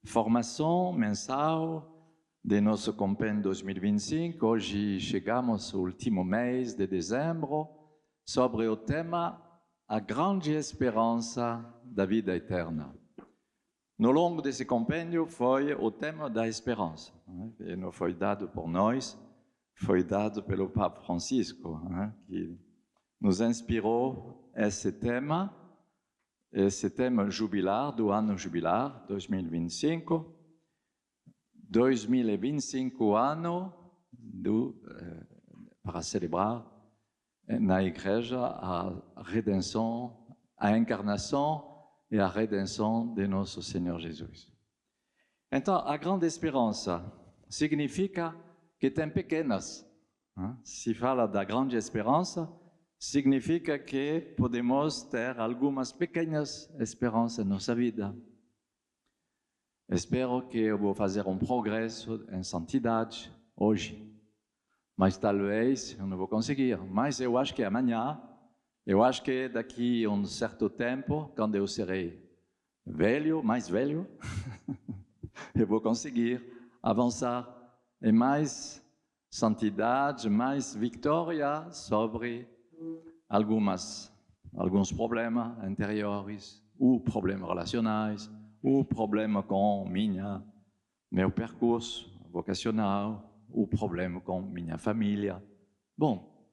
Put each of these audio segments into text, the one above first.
formação mensal de nosso Compen 2025. Hoje chegamos ao último mês de dezembro sobre o tema A Grande Esperança da Vida Eterna. No longo desse compêndio foi o tema da esperança, e não foi dado por nós, foi dado pelo Papa Francisco, que nos inspirou esse tema jubilar, do ano jubilar, 2025. 2025 ano para celebrar na igreja a redenção, a encarnação e a redenção de nosso Senhor Jesus. Então, a grande esperança significa que tem pequenas. Se fala da grande esperança, significa que podemos ter algumas pequenas esperanças na nossa vida. Espero que eu vou fazer um progresso em santidade hoje, mas talvez eu não vou conseguir. Mas eu acho que amanhã, eu acho que daqui a um certo tempo, quando eu serei velho, mais velho, eu vou conseguir avançar em mais santidade, mais vitória sobre alguns problemas interiores, ou problemas relacionais, ou problema com meu percurso vocacional, o problema com minha família. Bom,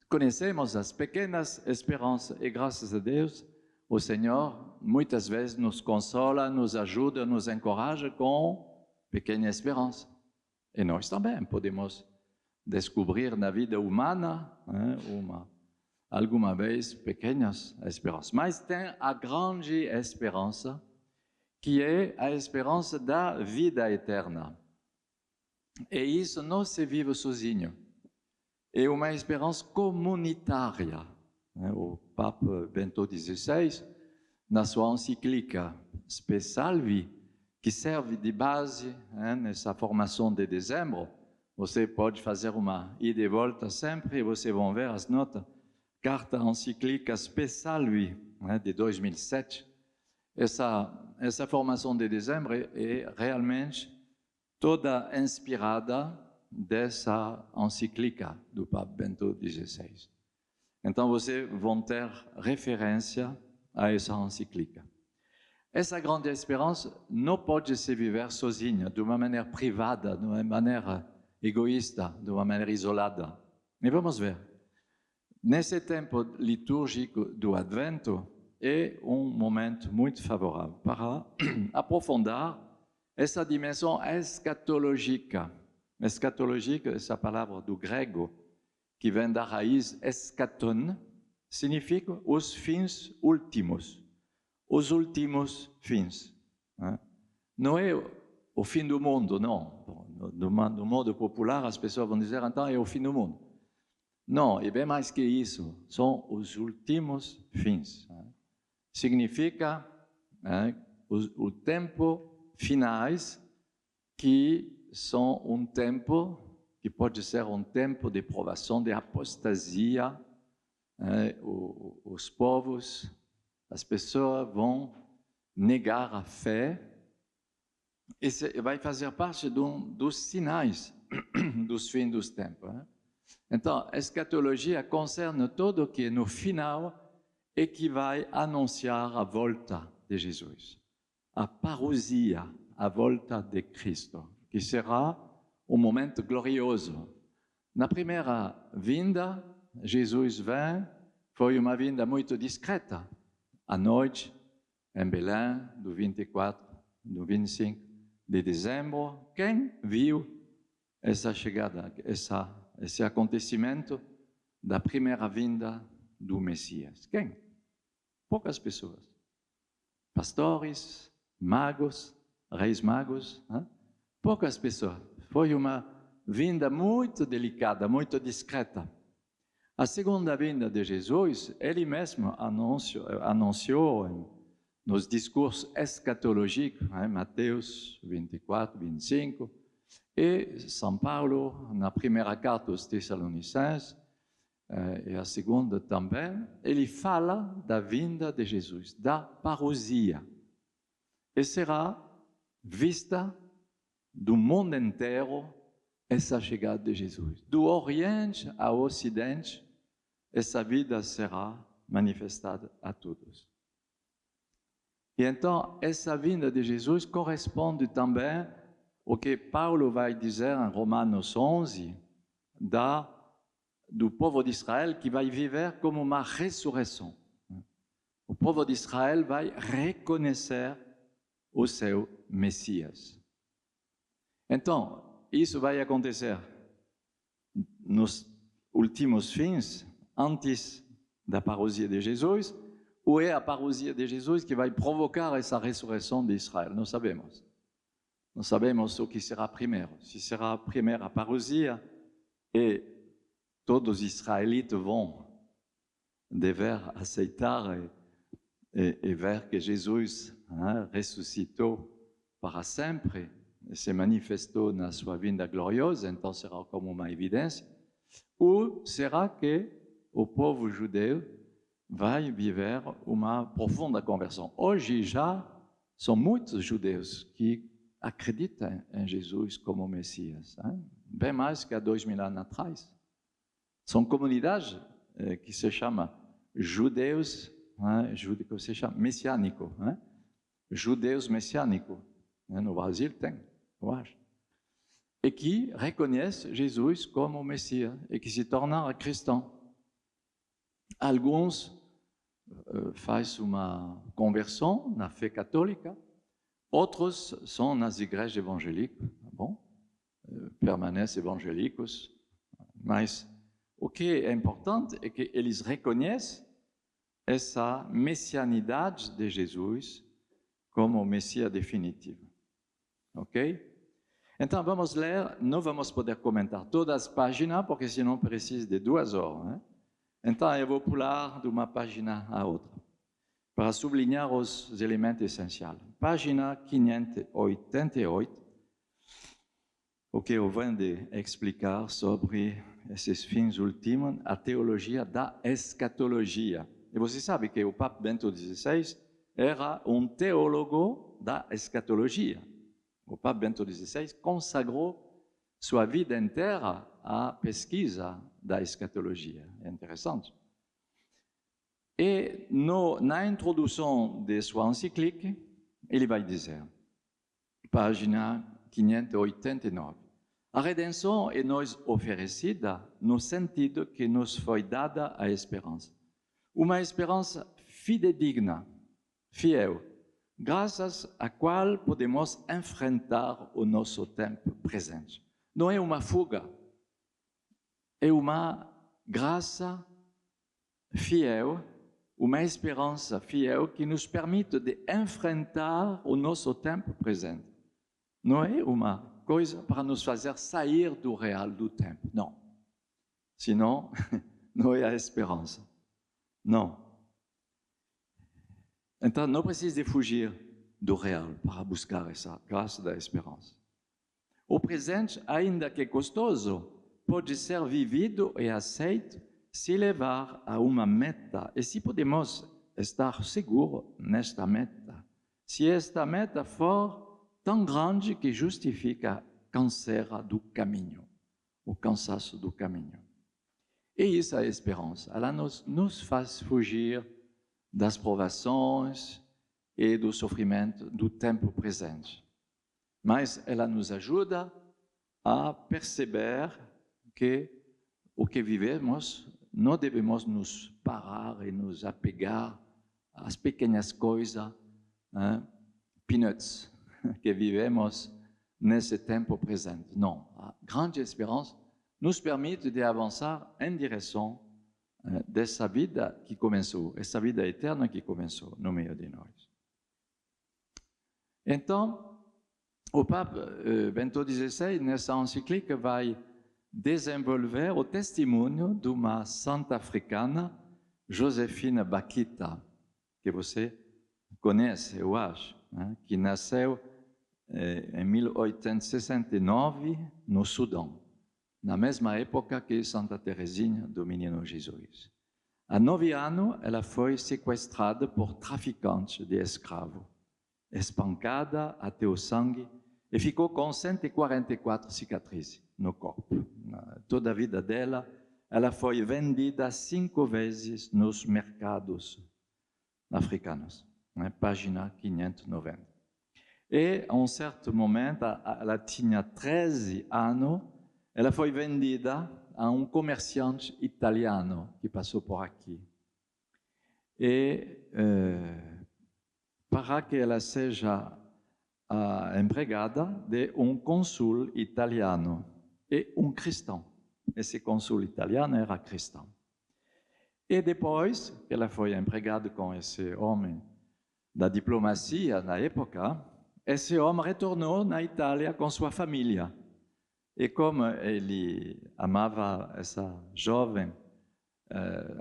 conhecemos as pequenas esperanças e, graças a Deus, o Senhor muitas vezes nos consola, nos ajuda, nos encoraja com pequena esperança. E nós também podemos descobrir na vida humana alguma vez pequenas esperanças. Mas tem a grande esperança, que é a esperança da vida eterna. E isso não se vive sozinho. É uma esperança comunitária. O Papa Bento XVI, na sua encíclica Spe Salvi, que serve de base nessa formação de dezembro, você pode fazer uma ida e volta sempre e vocês vão ver as notas. Carta encíclica Spe Salvi, de 2007. Essa formação de dezembro é realmente toda inspirada dessa encíclica do Papa Bento XVI. Então, vocês vão ter referência a essa encíclica. Essa grande esperança não pode se viver sozinha, de uma maneira privada, de uma maneira egoísta, de uma maneira isolada. E vamos ver. Nesse tempo litúrgico do Advento, é um momento muito favorável para aprofundar essa dimensão escatológica. Escatológica, essa palavra do grego, que vem da raiz eschaton, significa os fins últimos. Os últimos fins. Não é o fim do mundo, não. No modo popular, as pessoas vão dizer, então, é o fim do mundo. Não, é bem mais que isso. São os últimos fins. Significa o tempo finais, que são um tempo que pode ser um tempo de provação, de apostasia. Os povos, as pessoas vão negar a fé. Esse vai fazer parte dos sinais dos fins dos tempos. Então, a escatologia concerne tudo que no final é que vai anunciar a volta de Jesus, a parousia, a volta de Cristo, que será um momento glorioso. Na primeira vinda, Jesus vem, foi uma vinda muito discreta, à noite, em Belém, do 24, do 25 de dezembro. Quem viu essa chegada, esse acontecimento da primeira vinda do Messias? Quem? Poucas pessoas. Pastores, magos, reis magos, poucas pessoas. Foi uma vinda muito delicada, muito discreta. A segunda vinda de Jesus, ele mesmo anunciou nos discursos escatológicos, Mateus 24, 25, e São Paulo, na primeira carta aos Tessalonicenses, e a segunda também, ele fala da vinda de Jesus, da parousia. E será vista do mundo inteiro essa chegada de Jesus. Do Oriente ao Ocidente, essa vida será manifestada a todos. E então, essa vinda de Jesus corresponde também ao que Paulo vai dizer em Romanos 11, do povo de Israel que vai viver como uma ressurreição. O povo de Israel vai reconhecer o seu Messias. Então, isso vai acontecer nos últimos fins, antes da parousia de Jesus, ou é a parousia de Jesus que vai provocar essa ressurreição de Israel? Não sabemos. Não sabemos o que será primeiro. Se será primeiro a parousia e todos os israelitas vão dever aceitar e ver que Jesus ressuscitou para sempre e se manifestou na sua vinda gloriosa, então será como uma evidência. Ou será que o povo judeu vai viver uma profunda conversão? Hoje já são muitos judeus que acreditam em Jesus como Messias, bem mais que há 2000 anos atrás. São comunidades que se chamam judeus, que se chama messiânico, judeus messiânicos. No Brasil tem, eu acho. E que reconhecem Jesus como Messias e que se tornam cristãos. Alguns fazem uma conversão na fé católica, outros são nas igrejas evangélicas, permanecem evangélicos, mas o que é importante é que eles reconhecem essa messianidade de Jesus como o Messias definitivo. Ok? Então vamos ler, não vamos poder comentar todas as páginas, porque senão precisa de 2 horas. Então eu vou pular de uma página a outra, para sublinhar os elementos essenciais. Página 588, o que eu venho de explicar sobre esses fins últimos, a teologia da escatologia. E você sabe que o Papa Bento XVI era um teólogo da escatologia. O Papa Bento XVI consagrou sua vida inteira à pesquisa da escatologia. É interessante. E na introdução de sua encíclica, ele vai dizer, página 589, a redenção é nos oferecida no sentido que nos foi dada a esperança. Uma esperança fidedigna, fiel, graças à qual podemos enfrentar o nosso tempo presente. Não é uma fuga, é uma graça fiel, uma esperança fiel que nos permite de enfrentar o nosso tempo presente. Não é uma coisa para nos fazer sair do real do tempo, não. Senão, não é a esperança. Não. Então, não precisa de fugir do real para buscar essa graça da esperança. O presente, ainda que custoso, pode ser vivido e aceito se levar a uma meta. E se podemos estar seguros nesta meta, se esta meta for tão grande que justifica canseira do caminho, o cansaço do caminho. E isso é a esperança. Ela nos faz fugir das provações e do sofrimento do tempo presente. Mas ela nos ajuda a perceber que o que vivemos não devemos nos parar e nos apegar às pequenas coisas, peanuts, que vivemos nesse tempo presente. Não, a grande esperança nos permite de avançar em direção dessa vida que começou, essa vida eterna que começou no meio de nós. Então, o Papa Bento XVI, nessa encíclica, vai desenvolver o testemunho de uma santa africana, Josefina Bakhita, que você conhece, eu acho, que nasceu em 1869 no Sudão, na mesma época que Santa Teresinha do Menino Jesus. Há 9 anos, ela foi sequestrada por traficantes de escravos espancada até o sangue e ficou com 144 cicatrizes no corpo. Toda a vida dela, ela foi vendida 5 vezes nos mercados africanos. Página 590. E, a um certo momento, ela tinha 13 anos, ela foi vendida a um comerciante italiano que passou por aqui. E para que ela seja a empregada de um cônsul italiano e um cristão. Esse cônsul italiano era cristão. E depois que ela foi empregada com esse homem da diplomacia na época, esse homem retornou na Itália com sua família. E como ele amava essa jovem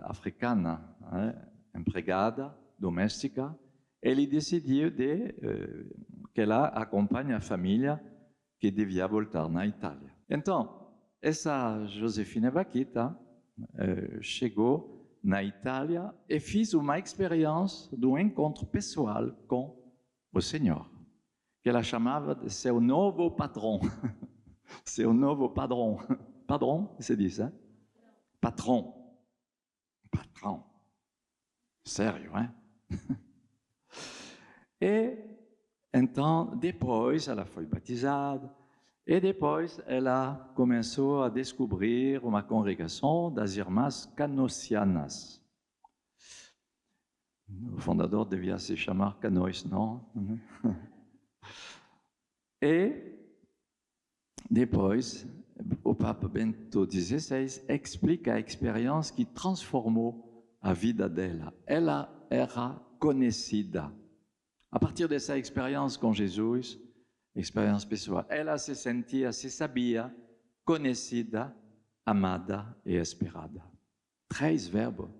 africana, empregada, doméstica, ele decidiu que ela acompanhe a família que devia voltar na Itália. Então, essa Josefina Bakhita chegou na Itália e fez uma experiência de um encontro pessoal com o Senhor, que ela chamava de seu novo patrão. Seu novo padrão. Padrão, se diz, hein? Patrão. Patrão. Sério, hein? E então, depois, ela foi batizada, e depois ela começou a descobrir uma congregação das Irmãs Canossianas. O fundador devia se chamar Canois, não? E depois, o Papa Bento XVI explica a experiência que transformou a vida dela. Ela era conhecida. A partir dessa experiência com Jesus, experiência pessoal, ela se sentia, se sabia conhecida, amada e esperada. 3 verbos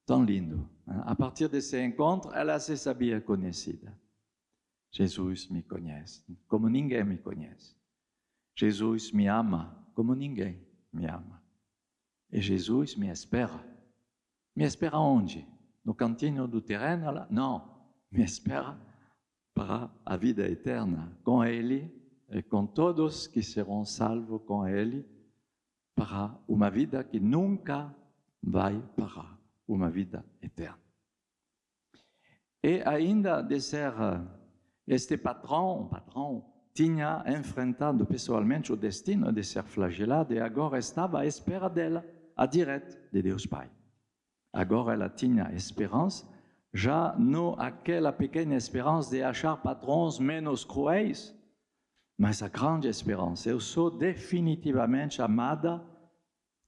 tão lindos. A partir desse encontro, ela se sabia conhecida. Jesus me conhece, como ninguém me conhece. Jesus me ama, como ninguém me ama. E Jesus me espera. Me espera onde? No cantinho do terreno? Lá? Não, me espera para a vida eterna, com Ele e com todos que serão salvos com Ele, para uma vida que nunca vai parar, uma vida eterna. E ainda de ser este patrão, tinha enfrentado pessoalmente o destino de ser flagelado e agora estava à espera dela, à direita de Deus Pai. Agora ela tinha esperança, já não aquela pequena esperança de achar patrões menos cruéis, mas a grande esperança. Eu sou definitivamente amada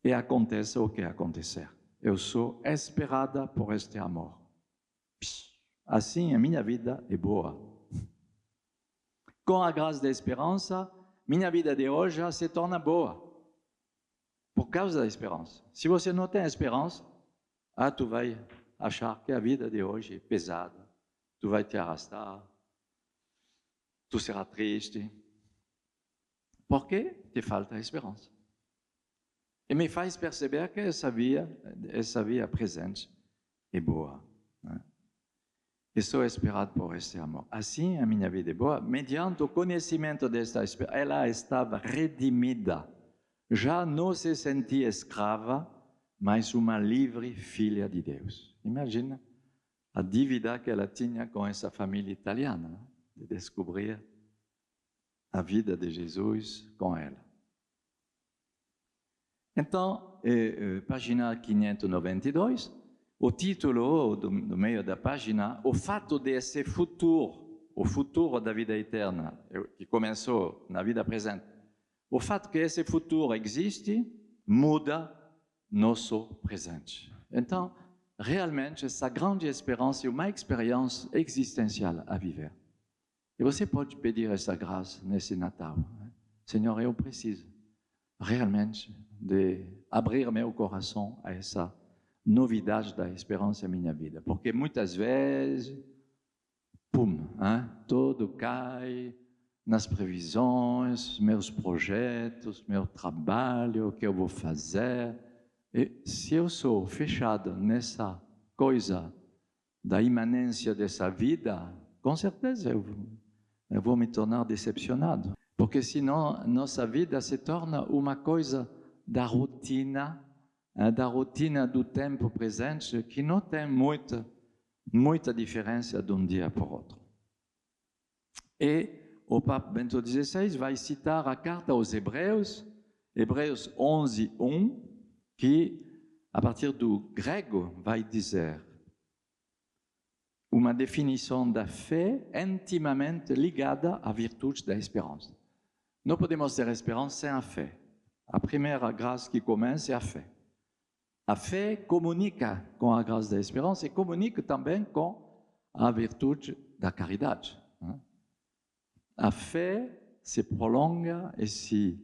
e aconteça o que acontecer. Eu sou esperada por este amor. Assim a minha vida é boa. Com a graça da esperança, minha vida de hoje já se torna boa. Por causa da esperança. Se você não tem esperança, tu vai achar que a vida de hoje é pesada. Tu vai te arrastar. Tu serás triste. Porque te falta esperança. E me faz perceber que essa via presente é boa. Né? E sou esperado por este amor. Assim, a minha vida é boa, mediante o conhecimento desta esperança. Ela estava redimida. Já não se sentia escrava, mas uma livre filha de Deus. Imagina a dívida que ela tinha com essa família italiana, né? De descobrir a vida de Jesus com ela. Então, página 592, o título do meio da página, o fato desse futuro, o futuro da vida eterna, que começou na vida presente, o fato que esse futuro existe, muda nosso presente. Então, realmente, essa grande esperança é uma experiência existencial a viver. E você pode pedir essa graça nesse Natal. Né? Senhor, eu preciso realmente de abrir meu coração a essa novidade da esperança em minha vida. Porque muitas vezes, tudo cai nas previsões, meus projetos, meu trabalho, o que eu vou fazer. E se eu sou fechado nessa coisa da imanência dessa vida, Com certeza eu vou me tornar decepcionado. Porque senão nossa vida se torna uma coisa da rotina do tempo presente, que não tem muita diferença de um dia para o outro. E o Papa Bento XVI vai citar a carta aos Hebreus, Hebreus 11:1, que, a partir do grego, vai dizer uma definição da fé intimamente ligada à virtude da esperança. Não podemos ter esperança sem a fé. A primeira graça que começa é a fé. A fé comunica com a graça da esperança e comunica também com a virtude da caridade. A fé se prolonga e se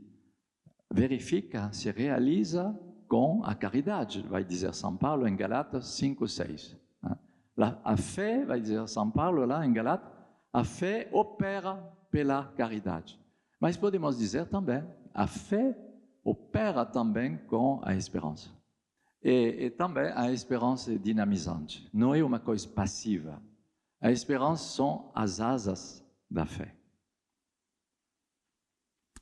verifica, se realiza com a caridade, vai dizer São Paulo em Galatas 5:6. A fé, vai dizer São Paulo lá em Galatas, a fé opera pela caridade. Mas podemos dizer também, a fé opera também com a esperança. E também a esperança é dinamizante, não é uma coisa passiva. A esperança são as asas da fé.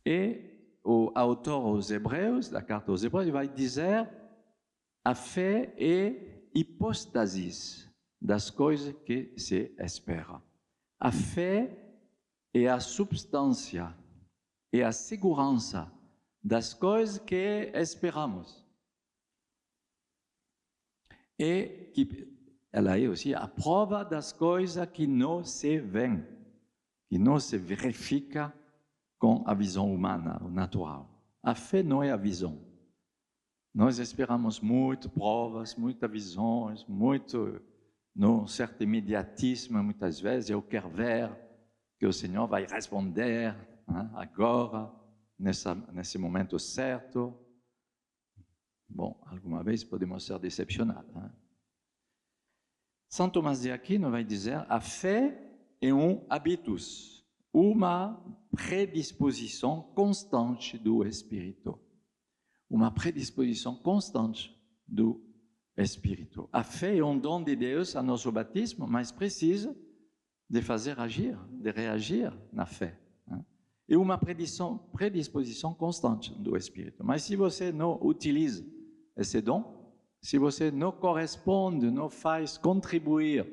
E o autor aos Hebreus, da carta aos Hebreus, vai dizer a fé é hipóstasis das coisas que se espera. A fé é a substância, é a segurança das coisas que esperamos. E que ela é aussi a prova das coisas que não se veem, que não se verifica com a visão humana, o natural. A fé não é a visão. Nós esperamos muito provas, muitas visões, um certo imediatismo muitas vezes. Eu quero ver que o Senhor vai responder agora, nesse momento certo. Bom, alguma vez podemos ser decepcionados. São Tomás de Aquino vai dizer: a fé é um habitus, uma predisposição constante do Espírito. Uma predisposição constante do Espírito. A fé é um dom de Deus a nosso batismo, mas precisa de fazer agir, de reagir na fé. É uma predisposição constante do Espírito. Mas se você não utiliza esse dom, se você não corresponde, não faz contribuir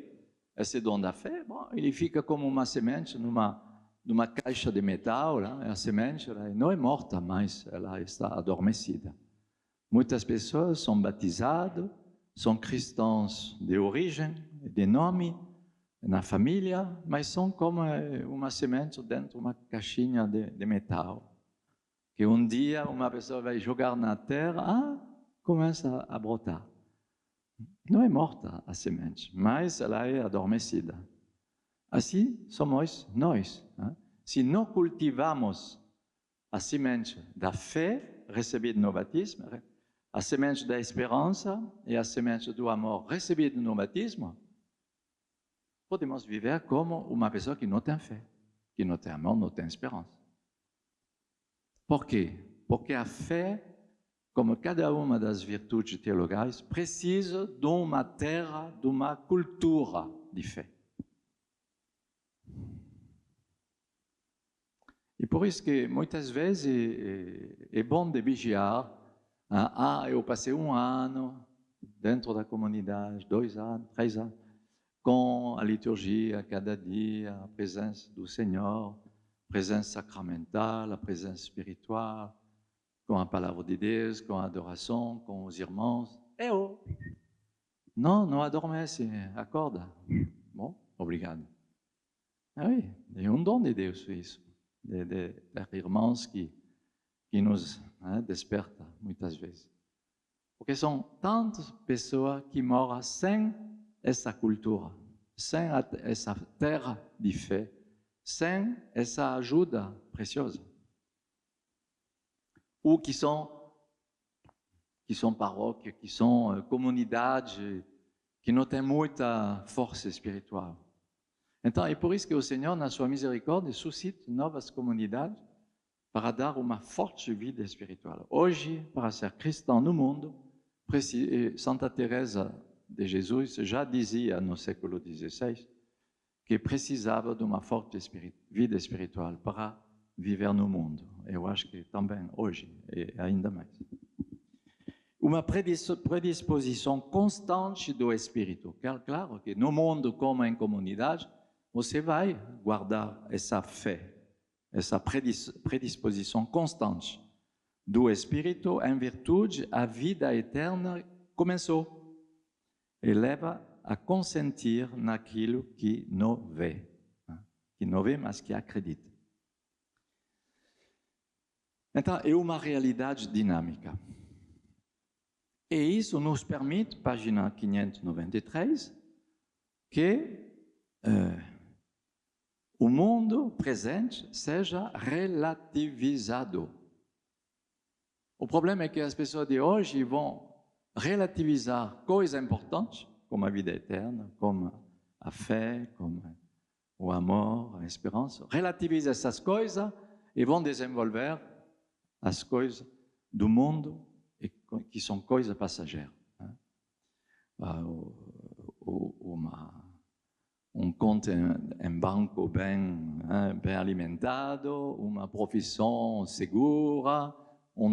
esse dom da fé, bom, ele fica como uma semente numa caixa de metal. A semente não é morta, mas ela está adormecida. Muitas pessoas são batizadas, são cristãos de origem, de nome, na família, mas são como uma semente dentro de uma caixinha de metal, que um dia uma pessoa vai jogar na terra, começa a brotar. Não é morta a semente, mas ela é adormecida. Assim somos nós. Se não cultivamos a semente da fé recebida no batismo, a semente da esperança e a semente do amor recebida no batismo, podemos viver como uma pessoa que não tem fé, que não tem amor, não tem esperança. Por quê? Porque a fé, como cada uma das virtudes teologais, precisa de uma terra, de uma cultura de fé. E por isso que muitas vezes é bom de vigiar. Eu passei 1 ano dentro da comunidade, 2 anos, 3 anos, com a liturgia cada dia, a presença do Senhor, a presença sacramental, a presença espiritual, com a palavra de Deus, com a adoração, com os irmãos. Não adormece, acorda. Bom, obrigado. Oui, é um dom de Deus isso, de irmãos que nos desperta muitas vezes. Porque são tantas pessoas que moram sem essa cultura, sem essa terra de fé, sem essa ajuda preciosa. Ou que são paróquias, que são comunidades que não têm muita força espiritual. Então, é por isso que o Senhor, na sua misericórdia, suscita novas comunidades para dar uma forte vida espiritual. Hoje, para ser cristão no mundo, Santa Teresa de Jesus já dizia no século XVI que precisava de uma forte vida espiritual para viver no mundo. Eu acho que também hoje, e ainda mais. Uma predisposição constante do espírito. Claro que no mundo como em comunidade, você vai guardar essa fé, essa predisposição constante do espírito em virtude a vida eterna começou e leva a consentir naquilo que não vê, mas que acredita. Então, é uma realidade dinâmica. E isso nos permite, página 593, que o mundo presente seja relativizado. O problema é que as pessoas de hoje vão relativizar coisas importantes, como a vida eterna, como a fé, como o amor, a esperança. Relativizam essas coisas e vão desenvolver as coisas do mundo, que são coisas passageiras. Conta em banco bem alimentado, uma profissão segura,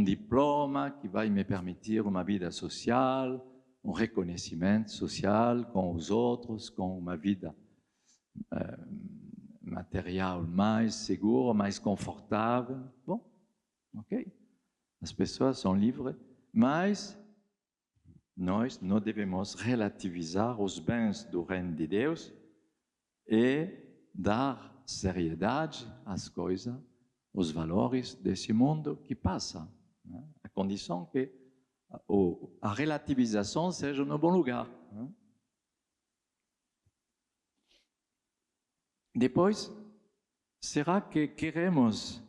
diploma que vai me permitir uma vida social, reconhecimento social com os outros, com uma vida material mais segura, mais confortável. Bom, ok. As pessoas são livres, mas nós não devemos relativizar os bens do reino de Deus e dar seriedade às coisas, os valores desse mundo que passa. A condição que a relativização seja no bom lugar. Depois, será que queremos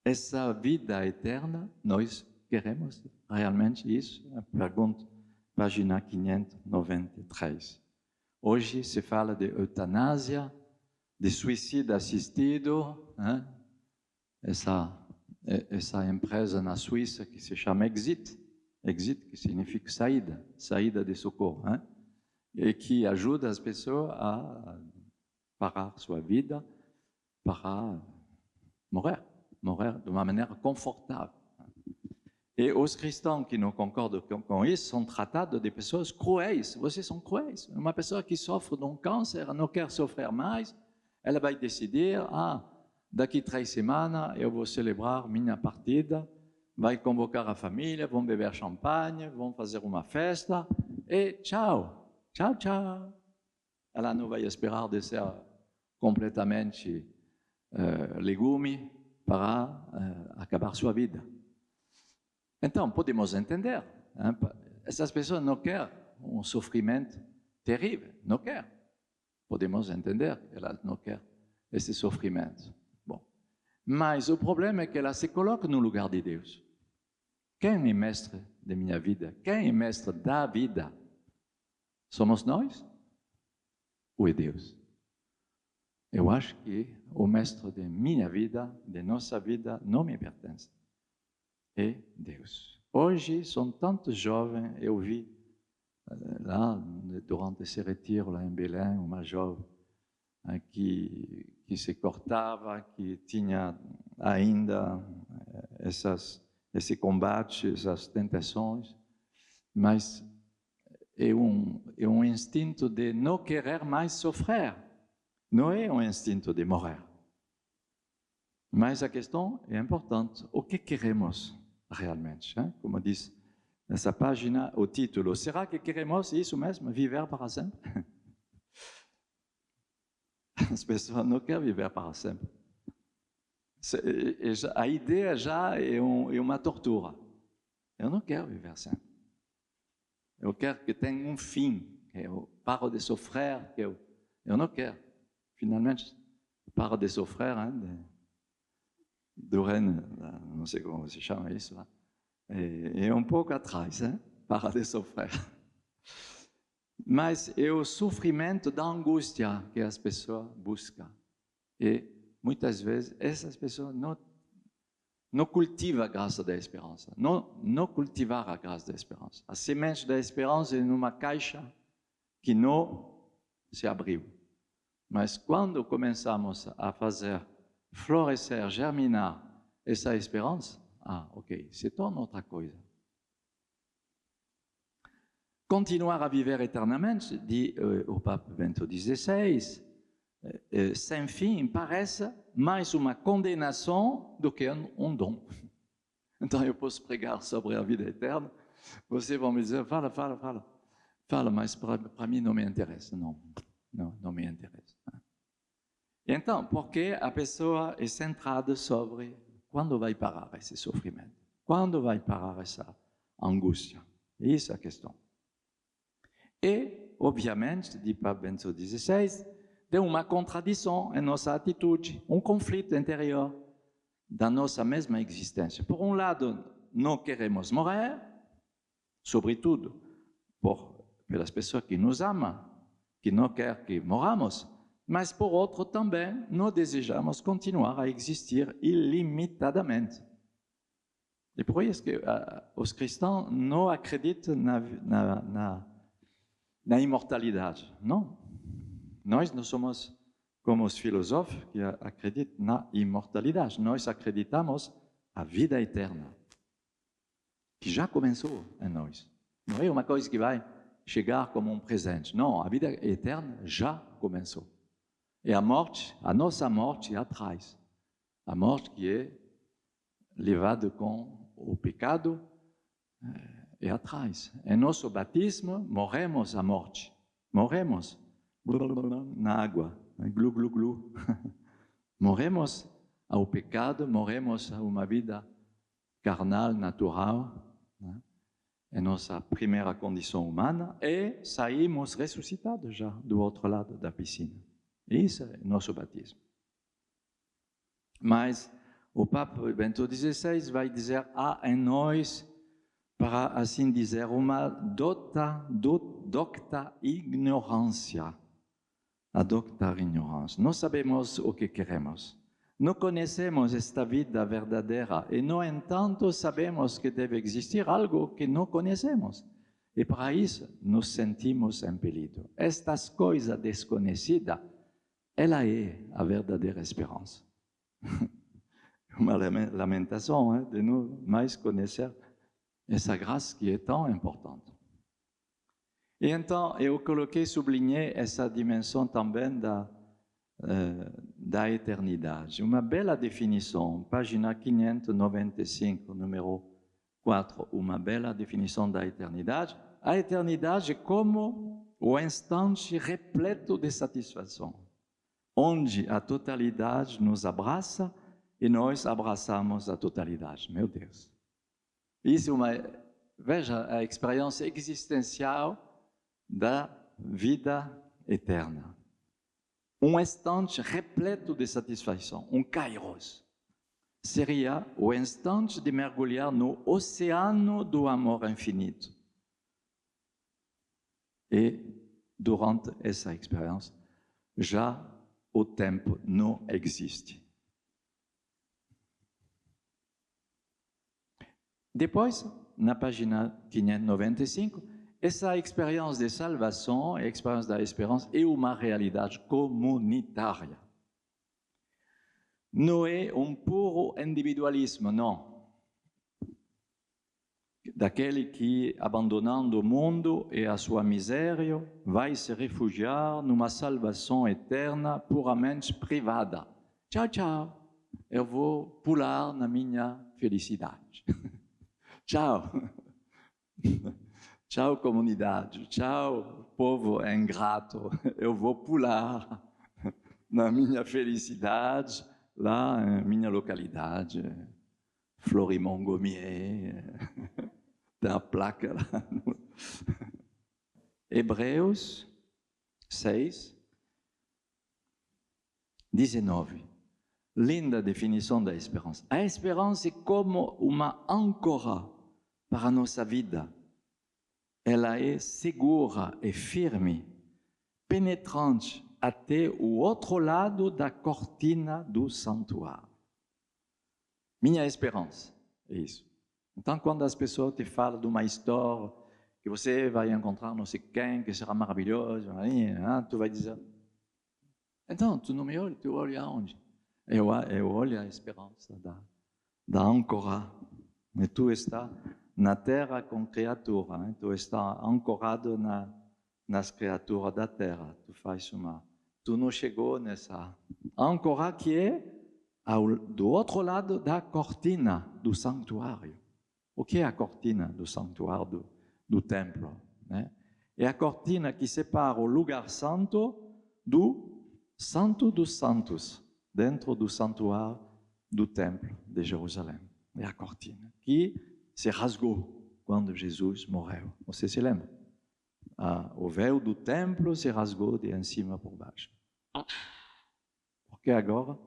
essa vida eterna? Nós queremos realmente isso? Pergunta, página 593. Hoje se fala de eutanásia, de suicídio assistido, essa empresa na Suíça que se chama Exit, que significa saída de socorro, e que ajuda as pessoas a parar sua vida para morrer de uma maneira confortável. E os cristãos que não concordam com isso são tratados de pessoas cruéis. Vocês são cruéis. Uma pessoa que sofre de um câncer, não quer sofrer mais, ela vai decidir, daqui 3 semanas eu vou celebrar minha partida, vai convocar a família, vão beber champanhe, vão fazer uma festa, e tchau, tchau, tchau. Ela não vai esperar de ser completamente legume para acabar sua vida. Então, podemos entender, essas pessoas não querem um sofrimento terrível, não querem. Podemos entender que elas não querem esse sofrimento. Bom, mas o problema é que ela se coloca no lugar de Deus. Quem é mestre de minha vida? Quem é mestre da vida? Somos nós? Ou é Deus? Eu acho que o mestre de minha vida, de nossa vida, não me pertence. É Deus. Hoje são tantos jovens, eu vi lá durante esse retiro lá em Belém, uma jovem que se cortava, que tinha ainda esse combate, essas tentações, mas é um instinto de não querer mais sofrer, não é um instinto de morrer. Mas a questão é importante, o que queremos realmente? Como diz nessa página, o título, será que queremos isso mesmo, viver para sempre? As pessoas não querem viver para sempre. A ideia já é uma tortura. Eu não quero viver sempre. Eu quero que tenha um fim, que eu paro de sofrer, que eu não quero. Finalmente, paro de sofrer, do reino, não sei como se chama isso, lá. É um pouco atrás, para de sofrer. Mas é o sofrimento da angústia que as pessoas buscam. E muitas vezes essas pessoas não cultivam a graça da esperança. Não cultivar a graça da esperança. A semente da esperança é numa caixa que não se abriu. Mas quando começamos a fazer florescer, germinar essa esperança, ok, se torna outra coisa. Continuar a viver eternamente, dit o Papa Bento XVI, sem fim, parece mais uma condenação do que um dom. Então eu posso pregar sobre a vida eterna, vocês vão me dizer, fala, mas para mim não me interessa. Não me interessa. Então, porque a pessoa é centrada sobre quando vai parar esse sofrimento? Quando vai parar essa angústia? Isso é a questão. E, obviamente, diz Papa Bento XVI, tem uma contradição em nossa atitude, um conflito interior da nossa mesma existência. Por um lado, não queremos morrer, sobretudo pelas pessoas que nos amam, que não querem que morramos, mas por outro também não desejamos continuar a existir ilimitadamente. E por isso que os cristãos não acreditam na imortalidade. Não. Nós não somos como os filósofos que acreditam na imortalidade. Nós acreditamos na vida eterna, que já começou em nós. Não é uma coisa que vai chegar como um presente. Não, a vida eterna já começou. E a morte, a nossa morte atrás. A morte que é levada com o pecado é atrás. Em nosso batismo, morremos à morte. Morremos na água. Glu, glu, glu. Morremos ao pecado, morremos a uma vida carnal, natural, né? É nossa primeira condição humana, e saímos ressuscitados já do outro lado da piscina. Isso é nosso batismo. Mas o Papa Bento XVI vai dizer, em nós, para assim dizer, uma docta ignorância. A docta ignorância. Não sabemos o que queremos. Não conhecemos esta vida verdadeira e, no entanto, sabemos que deve existir algo que não conhecemos. E para isso, nos sentimos impelidos. Estas coisas desconhecidas, ela é a verdadeira esperança. Uma lamentação de não mais conhecer essa graça que é tão importante. E então, eu coloquei, sublinhei essa dimensão também da eternidade. Uma bela definição, página 595, número 4, uma bela definição da eternidade. A eternidade é como o instante repleto de satisfação, onde a totalidade nos abraça e nós abraçamos a totalidade. Meu Deus! Isso é uma... Veja a experiência existencial da vida eterna. Um instante repleto de satisfação, um kairos. Seria o instante de mergulhar no oceano do amor infinito. E, durante essa experiência, já o tempo não existe. Depois, na página 595, essa experiência de salvação, a experiência da esperança, é uma realidade comunitária. Não é um puro individualismo, não. Daquele que, abandonando o mundo e a sua miséria, vai se refugiar numa salvação eterna puramente privada. Tchau, tchau, eu vou pular na minha felicidade. Tchau. Tchau, comunidade. Tchau, povo ingrato. Eu vou pular na minha felicidade, lá em minha localidade, Florimont-Gommiers, tem a placa lá. Hebreus 6, 19. Linda definição da esperança. A esperança é como uma âncora para a nossa vida. Ela é segura e firme, penetrante até o outro lado da cortina do santuário. Minha esperança é isso. Então, quando as pessoas te falam de uma história que você vai encontrar não sei quem, que será maravilhoso, tu vai dizer, Então, tu não me olha, tu olha aonde? Eu olho a esperança da âncora. E tu está na terra com criatura, hein? Tu está ancorado nas criaturas da terra. Tu não chegou nessa âncora que é do outro lado da cortina do santuário. O que é a cortina do santuário do templo? Né? É a cortina que separa o lugar santo do Santo dos Santos, dentro do santuário do templo de Jerusalém. É a cortina que se rasgou quando Jesus morreu. Você se lembra? O véu do templo se rasgou de em cima por baixo. Porque agora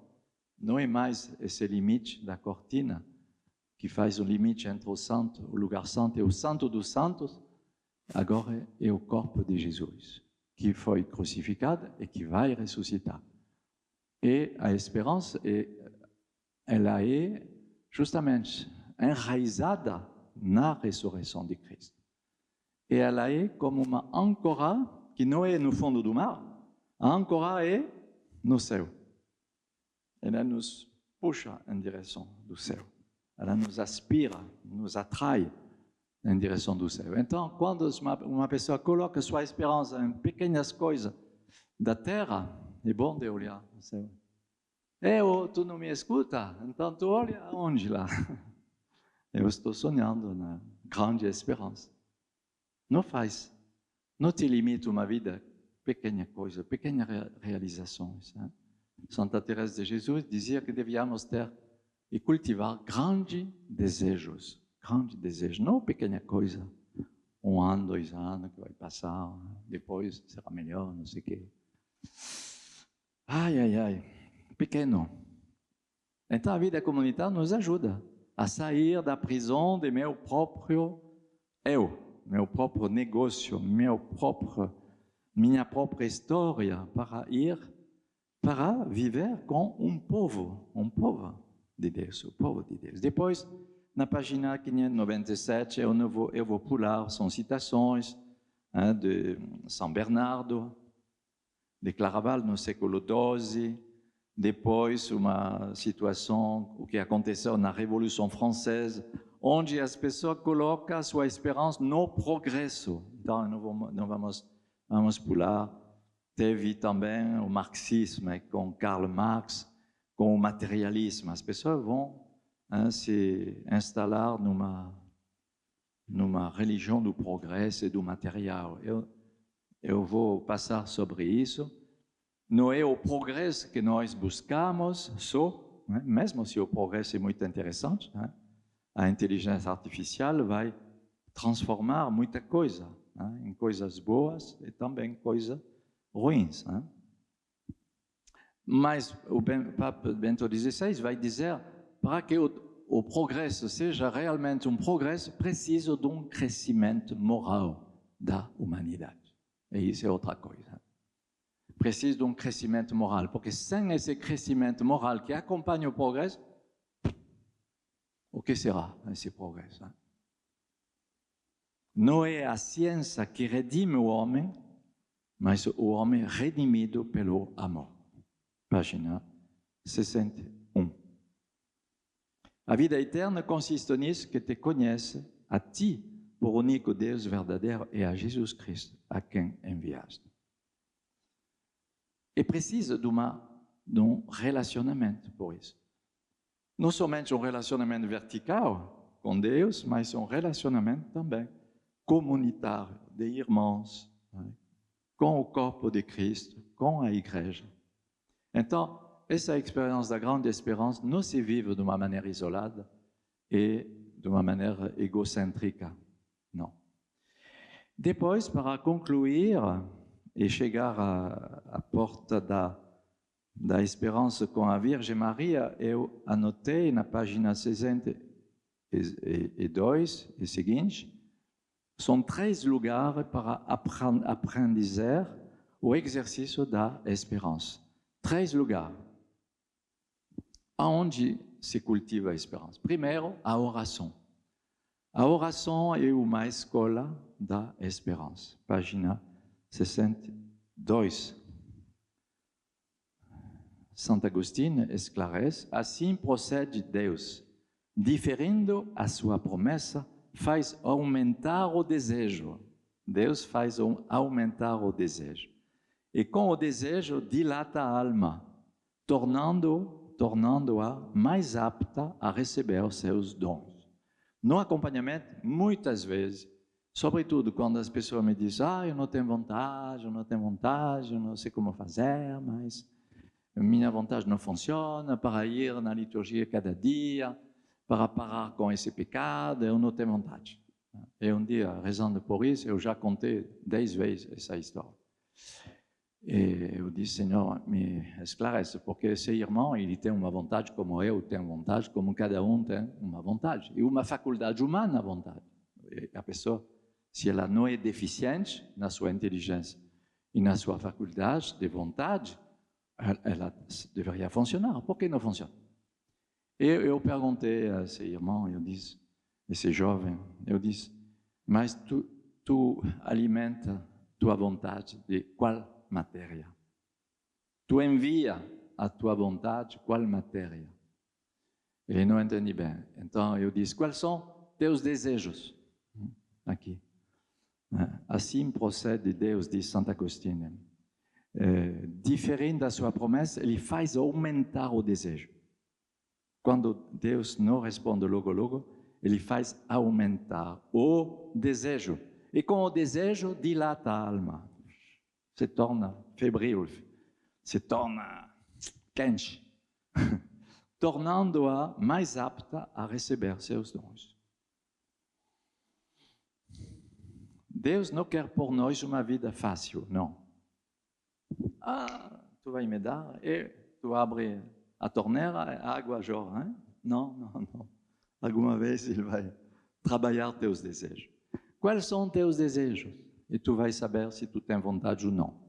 não é mais esse limite da cortina que faz o limite entre o santo, o lugar santo e o santo dos santos. Agora é o corpo de Jesus, que foi crucificado e que vai ressuscitar. E a esperança, ela é justamente enraizada na ressurreição de Cristo. E ela é como uma âncora que não é no fundo do mar, a âncora é no céu. Ela nos puxa em direção do céu. Ela nos aspira, nos atrai em direção do céu. Então, quando uma pessoa coloca sua esperança em pequenas coisas da terra, é bom de olhar no céu. Tu não me escuta? Então tu olha aonde lá? Eu estou sonhando na grande esperança. Não te limite uma vida pequena coisa, pequenas realizações. Hein? Santa Teresa de Jesus dizia que devíamos ter e cultivar grandes desejos, não pequena coisa. 1 ano, 2 anos que vai passar, depois será melhor, não sei o quê. Pequeno. Então a vida comunitária nos ajuda a sair da prisão de meu próprio meu próprio negócio, minha própria história, para viver com um povo de Deus, o povo de Deus. Depois, na página 597, eu vou pular, são citações de São Bernardo, de Claraval, no século XII. Depois, uma situação, o que aconteceu na Revolução Francesa, onde as pessoas colocam a sua esperança no progresso. Então, não vamos pular. Teve também o marxismo, com Karl Marx, com o materialismo. As pessoas vão se instalar numa religião do progresso e do material. Eu vou passar sobre isso. Não é o progresso que nós buscamos só, né? Mesmo se o progresso é muito interessante, né? A inteligência artificial vai transformar muita coisa, né? Em coisas boas e também coisas ruins. Né? Mas o Papa Bento XVI vai dizer, para que o progresso seja realmente um progresso, precisa de um crescimento moral da humanidade. E isso é outra coisa. Precisa de um crescimento moral, porque sem esse crescimento moral que acompanha o progresso, o que será esse progresso? Não é a ciência que redime o homem, mas o homem redimido pelo amor. Página 61. A vida eterna consiste nisso, que te conhece a ti, por único Deus verdadeiro, e a Jesus Cristo, a quem enviaste. E precisa de um relacionamento por isso. Não somente um relacionamento vertical com Deus, mas um relacionamento também comunitário, de irmãos, né? Com o corpo de Cristo, com a igreja. Então, essa experiência da grande esperança não se vive de uma maneira isolada e de uma maneira egocêntrica, não. Depois, para concluir e chegar à porta da esperança com a Virgem Maria, eu anotei na página 62 e seguinte, são 3 lugares para aprender o exercício da esperança. 3 lugares. Aonde se cultiva a esperança? Primeiro, a oração. A oração é uma escola da esperança. Página 62. Santo Agostinho esclarece, assim procede Deus. Diferindo a sua promessa, faz aumentar o desejo. Deus faz aumentar o desejo. E com o desejo, dilata a alma, tornando-a mais apta a receber os seus dons. No acompanhamento, muitas vezes, sobretudo quando as pessoas me dizem, eu não tenho vontade, eu não sei como fazer, mas minha vontade não funciona para ir na liturgia cada dia, para parar com esse pecado, eu não tenho vontade. E um dia, rezando por isso, eu já contei 10 vezes essa história. E eu disse, Senhor, me esclarece, porque esse irmão, ele tem uma vontade como eu tenho vontade, como cada um tem uma vontade. E uma faculdade humana, a vontade. E a pessoa, se ela não é deficiente na sua inteligência e na sua faculdade de vontade, ela deveria funcionar. Por que não funciona? Eu perguntei a esse irmão, eu disse, esse jovem, eu disse, mas tu alimenta tua vontade de qual matéria? Tu envia a tua vontade qual matéria? Ele não entendeu bem. Então eu disse, quais são teus desejos? Aqui. Assim procede Deus, diz Santo Agostinho. Diferente da sua promessa, ele faz aumentar o desejo. Quando Deus não responde logo, ele faz aumentar o desejo. E com o desejo, dilata a alma. Se torna febril, se torna quente, tornando-a mais apta a receber seus dons. Deus não quer por nós uma vida fácil, não. Tu vai me dar, e tu abre a torneira, a água jorra, hein? Não. Alguma vez ele vai trabalhar teus desejos. Quais são teus desejos? E tu vais saber se tu tens vontade ou não.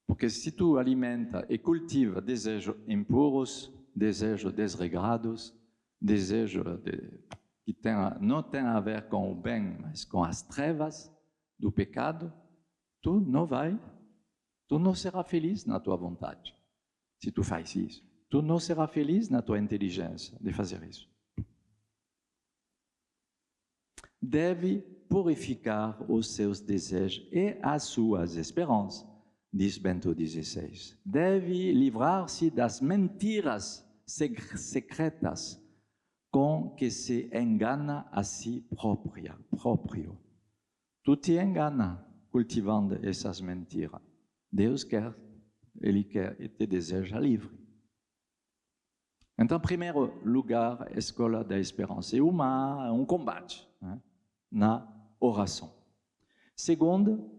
Porque se tu alimenta e cultiva desejos impuros, desejos desregrados, desejos que não têm a ver com o bem, mas com as trevas do pecado, tu não serás feliz na tua vontade. Se tu faz isso, tu não serás feliz na tua inteligência de fazer isso. Deve purificar os seus desejos e as suas esperanças, diz Bento XVI. Deve livrar-se das mentiras secretas com que se engana a si próprio. Tu te engana cultivando essas mentiras. Deus quer, Ele quer e te deseja livre. Então, em primeiro lugar, a escola da esperança é um combate, né, na oração. Segundo,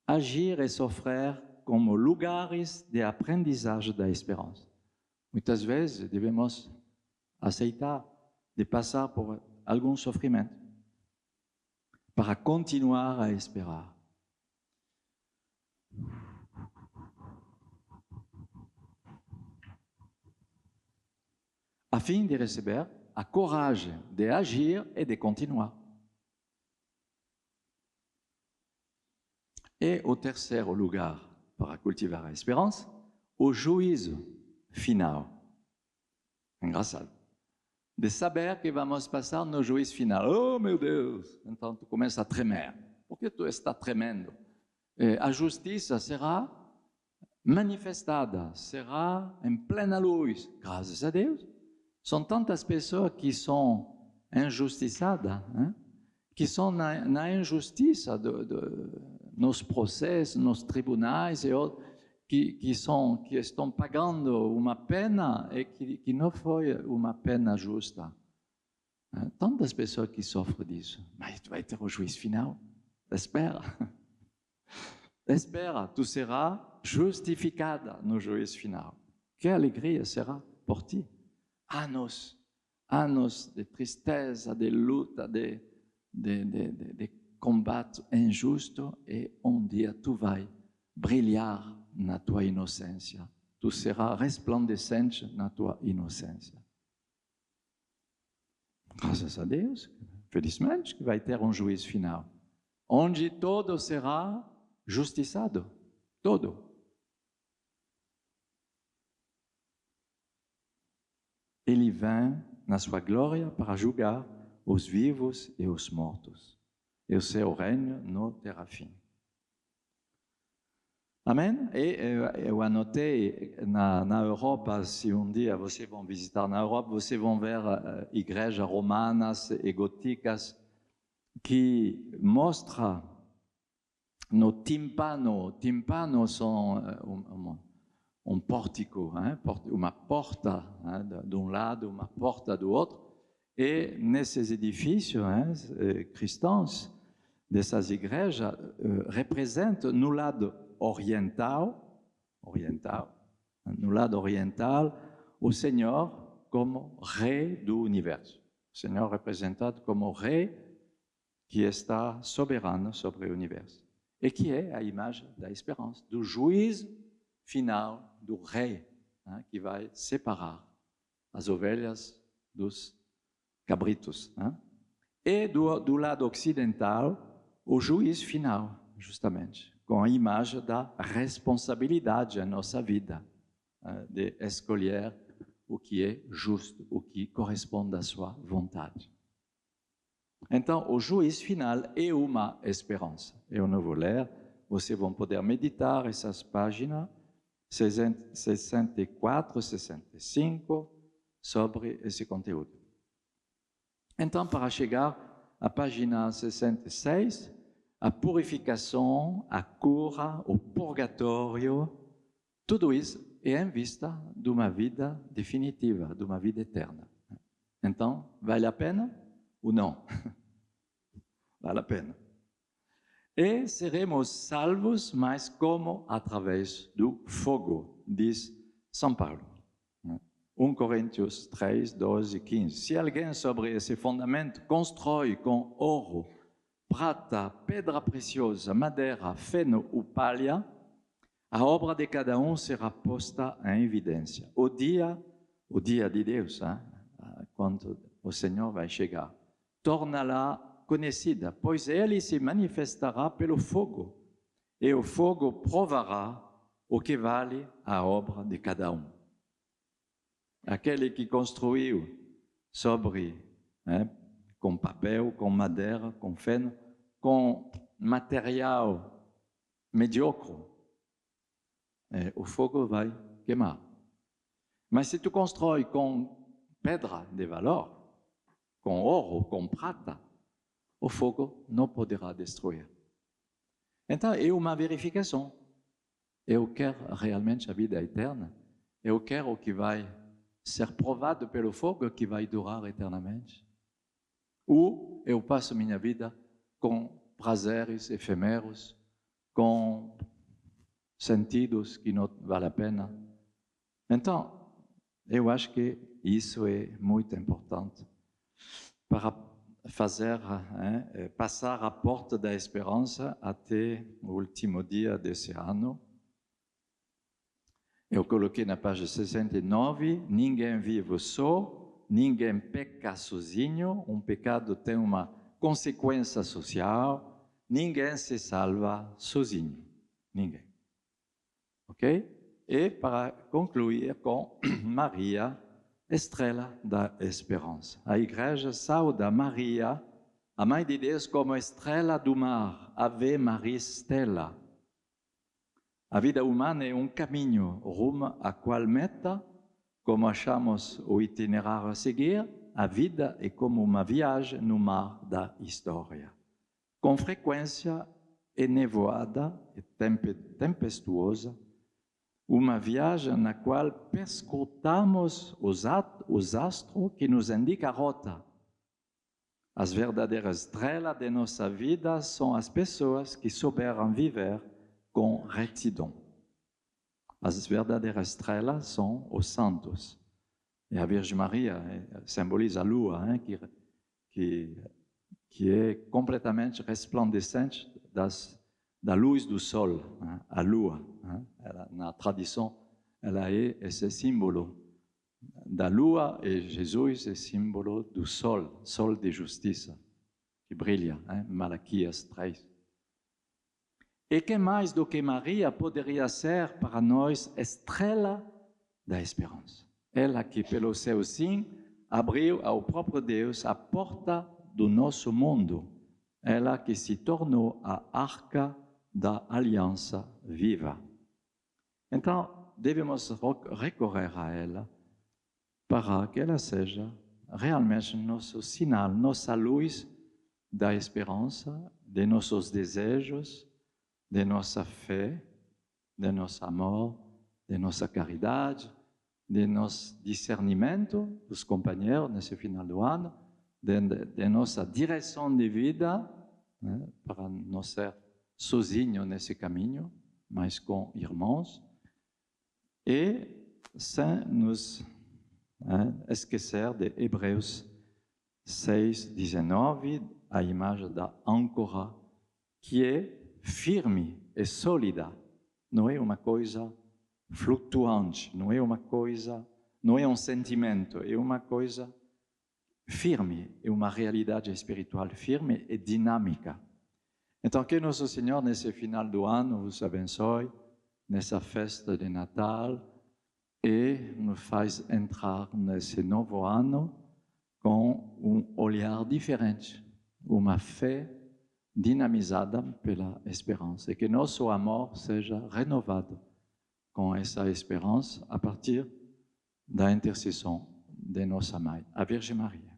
agir e sofrer como lugares de aprendizagem da esperança. Muitas vezes devemos aceitar de passar por algum sofrimento para continuar a esperar. A fim de receber a coragem de agir e de continuar. E o terceiro lugar para cultivar a esperança, o juízo final. Engraçado. De saber que vamos passar no juízo final. Oh, meu Deus! Então tu começa a tremer. Por que tu está tremendo? A justiça será manifestada, será em plena luz. Graças a Deus. São tantas pessoas que são injustiçadas, né? Que são na injustiça nos processos, nos tribunais, que estão pagando uma pena e que não foi uma pena justa. Tantas pessoas que sofrem disso. Mas tu vai ter o juízo final. Espera. Espera, tu serás justificada no juízo final. Que alegria será por ti. Anos de tristeza, de luta, de combate injusto, e um dia tu vai brilhar na tua inocência. Tu serás resplandecente na tua inocência. Graças a Deus, felizmente, que vai ter um juízo final, onde todo será justiçado. Todo. Ele vem na sua glória para julgar os vivos e os mortos. E o seu reino não terá fim. Amém? E eu anotei na Europa, se um dia vocês vão visitar na Europa, vocês vão ver igrejas romanas e góticas que mostram no timpano. Timpano são um pórtico, uma porta de um lado, uma porta do outro. E nesses edifícios cristãos, dessas igrejas, representam no lado oriental, no lado oriental, o Senhor como rei do universo. O Senhor representado como rei que está soberano sobre o universo. E que é a imagem da esperança, do juízo final do rei, que vai separar as ovelhas dos cabritos. E do lado ocidental, o juízo final, justamente, com a imagem da responsabilidade na nossa vida, de escolher o que é justo, o que corresponde à sua vontade. Então, o juízo final é uma esperança. Eu não vou ler, vocês vão poder meditar essas páginas 64, 65 sobre esse conteúdo. Então, para chegar à página 66, a purificação, a cura, o purgatório, tudo isso é em vista de uma vida definitiva, de uma vida eterna. Então, vale a pena ou não? Vale a pena. E seremos salvos, mas como? Através do fogo, diz São Paulo. 1 Coríntios 3, 12 e 15. Se alguém sobre esse fundamento constrói com ouro, prata, pedra preciosa, madeira, feno ou palha, a obra de cada um será posta em evidência. O dia de Deus, quando o Senhor vai chegar, torna-la conhecida, pois ele se manifestará pelo fogo, e o fogo provará o que vale a obra de cada um. Aquele que construiu sobre, com papel, com madeira, com feno, com material mediocre, o fogo vai queimar. Mas se tu constrói com pedra de valor, com ouro, com prata, o fogo não poderá destruir. Então, é uma verificação. Eu quero realmente a vida eterna. Eu quero o que vai ser provado pelo fogo, que vai durar eternamente. Ou eu passo minha vida com prazeres efêmeros, com sentidos que não valem a pena. Então, eu acho que isso é muito importante para fazer, passar a porta da esperança até o último dia desse ano. Eu coloquei na página 69, ninguém vive só, ninguém peca sozinho, um pecado tem uma consequência social, ninguém se salva sozinho, ninguém. Ok? E para concluir com Maria, estrela da esperança. A igreja sauda Maria, a mãe de Deus, como estrela do mar, Ave Maria Stella. A vida humana é um caminho rumo a qual meta, como achamos o itinerário a seguir, a vida é como uma viagem no mar da história. Com frequência é nevoada e tempestuosa, uma viagem na qual perscrutamos os astros que nos indicam a rota. As verdadeiras estrelas de nossa vida são as pessoas que souberam viver com retidão. As verdadeiras estrelas são os santos. E a Virgem Maria simboliza a lua, que é completamente resplandecente da luz do sol, a lua. Na tradição, ela é esse símbolo da lua, e Jesus é símbolo do sol, sol de justiça, que brilha, Malaquias 3. E que mais do que Maria poderia ser para nós estrela da esperança? ela que pelo seu sim abriu ao próprio Deus a porta do nosso mundo, ela que se tornou a arca da aliança viva. Então, devemos recorrer a ela para que ela seja realmente nosso sinal, nossa luz da esperança, de nossos desejos, de nossa fé, de nosso amor, de nossa caridade, de nosso discernimento dos companheiros nesse final do ano, de nossa direção de vida, né, para não ser sozinho nesse caminho, mas com irmãos, e sem nos esquecer de Hebreus 6:19, a imagem da âncora, que é firme e sólida, não é uma coisa flutuante, não é uma coisa, não é um sentimento, é uma coisa firme, é uma realidade espiritual firme e dinâmica. Então, que Nosso Senhor, nesse final do ano, vos abençoe, nessa festa de Natal, e nos faz entrar nesse novo ano com um olhar diferente, uma fé dinamizada pela esperança, e que nosso amor seja renovado com essa esperança a partir da intercessão de nossa Mãe, a Virgem Maria.